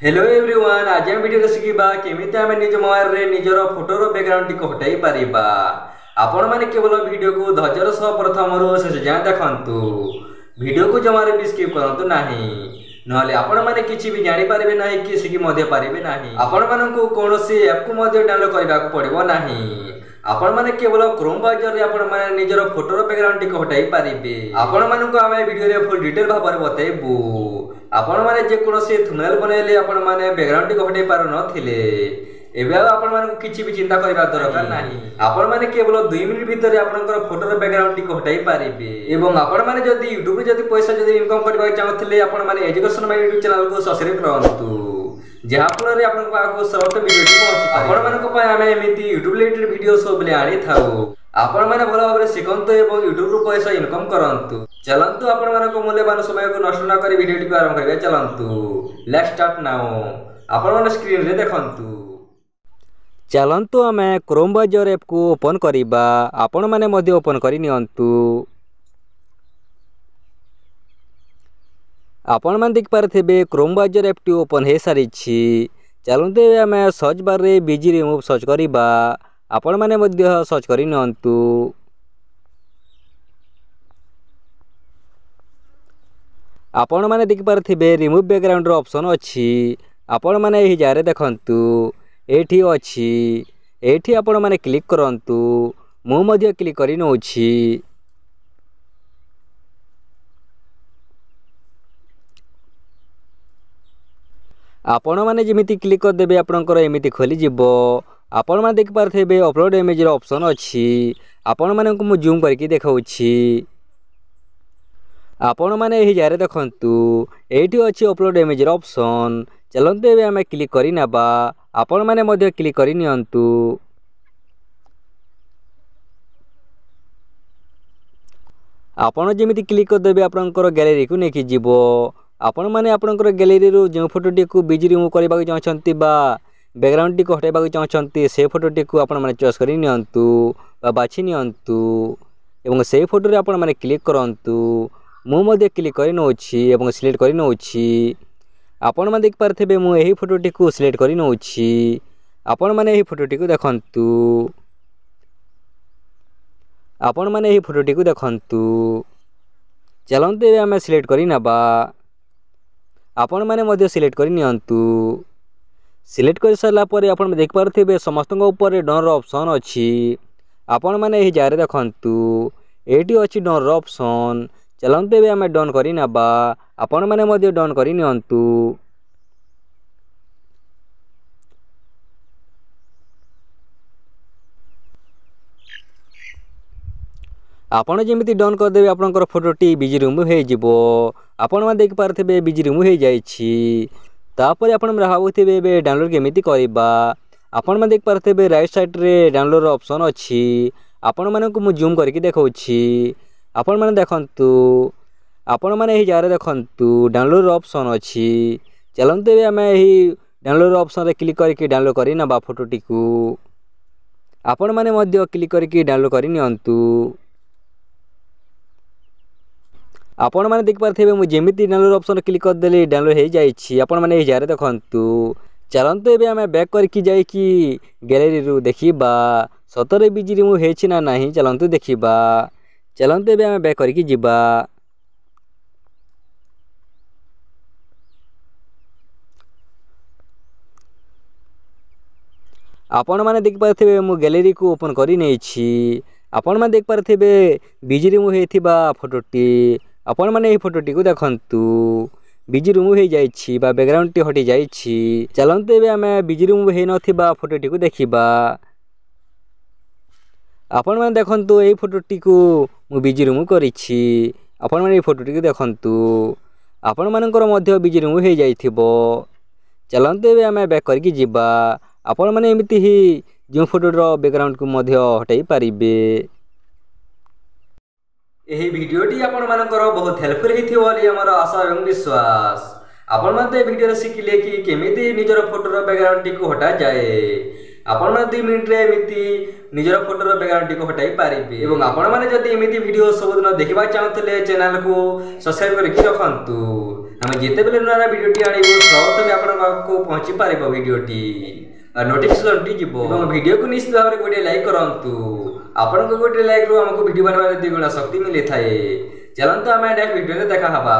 Hello everyone, आज हम video शिखा केमी आम निज मोबाइल रे निजर फोटोर बैकग्राउंड टी हटाई पारिबा। आपण माने केवल वीडियो को धैर्यर सह प्रथम शेष जाए देखंतु। वीडियो को जमारे भी स्किप करंतु नाही, नहले आपण माने किछि भी जानि पारिबे नाही कि सिखि मध्ये पारिबे नाही। आपण माननकु कोनोसी ऐप को मध्ये डाउनलोड करबा को पड़िबो नाही। आपण माने केवल क्रोम ब्राउजर रे आपण माने निजर फोटोर बैकग्राउंड टी हटाई पारिबे। आपण माननकु आमे वीडियो रे फुल डिटेल भाबरे बतैबू। आपण माने जे कोनोसी थंबनेल बनाइले आपण माने बैकग्राउंड टी हटाई पार नथिले, एबे आपण मानकु किछि भी चिंता करबा दरकार नाही। आपण माने केवल 2 मिनिट भीतर आपनकर फोटोर बैकग्राउंड टी हटाई पारिबे। एवं आपण माने जदी YouTube रे जदी पैसा जदी इनकम करबा चाहथिले आपण माने एजुकेशन माय YouTube चैनल को सब्सक्राइब करंतु, जहा फल रे आपन पाको सर्वोत्तम वीडियो पहुंची। आपण मानक पय आमे एमिति YouTube रिलेटेड वीडियो सब ले आनी थाउ। आपण माने भलो भाबरे सिखंतु एवं YouTube रो पैसा इनकम करंतु। चलंतु आपण मानक मूल्यवान समय को नष्ट न करी वीडियो टी आरंभ करबे। चलंतु लेट्स स्टार्ट नाउ। आपण माने स्क्रीन रे देखंतु। चलंतु आमे क्रोम ब्राउजर ऐप को ओपन करिबा। आपण माने मध्ये ओपन करि नियंतु। आपण माने देख पारथेबे क्रोम ब्राउजर ऐप टी ओपन हे सारी छी। चलंतु आमे सर्च बार रे बिजी रिमूव सर्च करिबा। आपण माने मध्ये सर्च करि नियंतु। आपण माने देख पारथेबे रिमूव बैकग्राउंड रो ऑप्शन अछि। आपण माने एही जारे देखंतु, एठी अछि। एठी आपण माने क्लिक करंतु। मु मध्ये क्लिक करि नउछि। आपण माने जेमिति क्लिक कर देबे आपनकर एमिति खोली जिवो। आपण माने देख पारथेबे अपलोड इमेज रो ऑप्शन अछि। आपण माने को मु जूम करके देखाउछि। आपण माने एही जारे देखंतु, एठी अछि अपलोड इमेज रो ऑप्शन। चलंतु एबे हमें क्लिक करि नबा। आपण माने मध्ये क्लिक करि नियंतु। आपण जेमिति क्लिक कर देबे आपनकर गैलरी को नेकी जिवो। आपण माने आपनकर गैलरी रो जे फोटोटी को बिजी रिमूव करबा चाहछंती बा बैकग्राउंड टी को हटाइबा चाहछंती, से फोटोटी को आपण माने चॉइस करि नियंतु बा बाछि नियंतु एवं से फोटो रे आपण माने क्लिक करंतु। मु मध्ये क्लिक करि नउछि एवं सिलेक्ट करि नउछि। आपण माने देख पारथेबे मु एही फोटोटी को सिलेक्ट करि नउछि। आपण माने एही फोटोटी को देखंतु। आपण माने एही फोटोटी को देखंतु। चलंतु एबे हमें सिलेक्ट करि नबा। आपण माने मध्ये सिलेक्ट करि नियंतु। सिलेक्ट कर सारला परे आपण देख पारथेबे समस्तक ऊपर डन रो ऑप्शन अछि। आपण माने एही जारे देखंतु, एटी अछि डन रो ऑप्शन। चलंतु एबे हमें डन करि नबा। आपण माने मध्ये डन करि नियंतु। आपण जेमिति डन कर देबे आपनकर फोटोटी बिजी रिमूव हे जिवो। आपण माने देख पारथेबे बिजी रिमूव हे जाई छी। तापर आपण भाबुथिबे बे डाउनलोड केमिति करबा। आपण माने देख पारथेबे राइट साइड रे डाउनलोड रो ऑप्शन अछि। आपण माने को मु जूम करके देखाउछि। आपण माने देखंतु। आपण माने एही जारे देखंतु डाउनलोड रो ऑप्शन अछि। चलंतु एबे हमें एही डाउनलोड रो ऑप्शन रे क्लिक करके डाउनलोड करि नबा फोटोटी को। आपण माने मध्ये क्लिक करके डाउनलोड करि नियंतु। आपण माने देख पारथेबे मु जेमिति डाउनलोड ऑप्शन क्लिक कर देली डाउनलोड हे जाई छी। आपण माने एही जारे देखंतु। चलंतु एबे हमें बैक करके जाई कि गैलरी रु देखिबा सतरे बिजी रिमूव हे छी ना नाही। चलंतु देखिबा। चलंतु एबे हमें बैक करके जिबा। आपण माने देख पारथेबे मु गैलरी को ओपन करि नै छी। आपण माने देख पारथेबे बिजी रिमूव हेथिबा फोटोटी। आपण माने एही फोटोटी को देखंतु। बिजी रिमूव हे जाई छी बा बैकग्राउंड टी हटि जाई छी। चलंतु एबे हमें बिजी रिमूव हे नथिबा फोटोटी को देखिबा। आपण माने देखंतु एही फोटोटी को मु बिजी रिमूव करि छी। आपण माने एही फोटोटी को देखंतु। आपण मानकर मध्ये बिजी रिमूव हे जाईथिबो। चलंतु एबे हमें बैक करके जिबा। आपण माने एमिति ही जो फोटो रो बैकग्राउंड को मध्ये हटाई पारिबे। एही वीडियोटी आपण मानकर बहुत हेल्पफुल हिथिबो बोली हमर आशा एवं विश्वास। आपण माने वीडियो रे सिखिले कि केमिति निजर फोटो रो बैकग्राउंड टी को हटा जाए। आपण माने 2 मिनिट रे एमिति निजर फोटो रो बैकग्राउंड टी को हटाई पारिबे। एवं आपण माने जदी एमिति वीडियो सब दिन देखिबा चाहतले चैनल को सब्सक्राइब करके रखंतु। ଆମେ ଯେତେବେଳେ ନୂଆ ଭିଡ଼ିଓଟି ଆଣିବୁ ପ୍ରଥମେ ଆପଣଙ୍କ ପାଖକୁ ପହଞ୍ଚି ପାରିବ ଭିଡ଼ିଓଟି ନୋଟିଫିକେସନଟି ଯିବ ଏବଂ ଭିଡ଼ିଓକୁ ନିଶ୍ଚିତ ଭାବରେ ଗୋଟିଏ ଲାଇକ୍ କରନ୍ତୁ। ଆପଣଙ୍କ ଗୋଟିଏ ଲାଇକ୍ରୁ ଆମକୁ ଭିଡ଼ିଓ ବନାଇବାରେ 2 ଗୁଣା ଶକ୍ତି ମିଳିଥାଏ। ଚାଲନ୍ତୁ ଆମେ ନେକ୍ସଟ ଭିଡ଼ିଓରେ ଦେଖା ହେବା।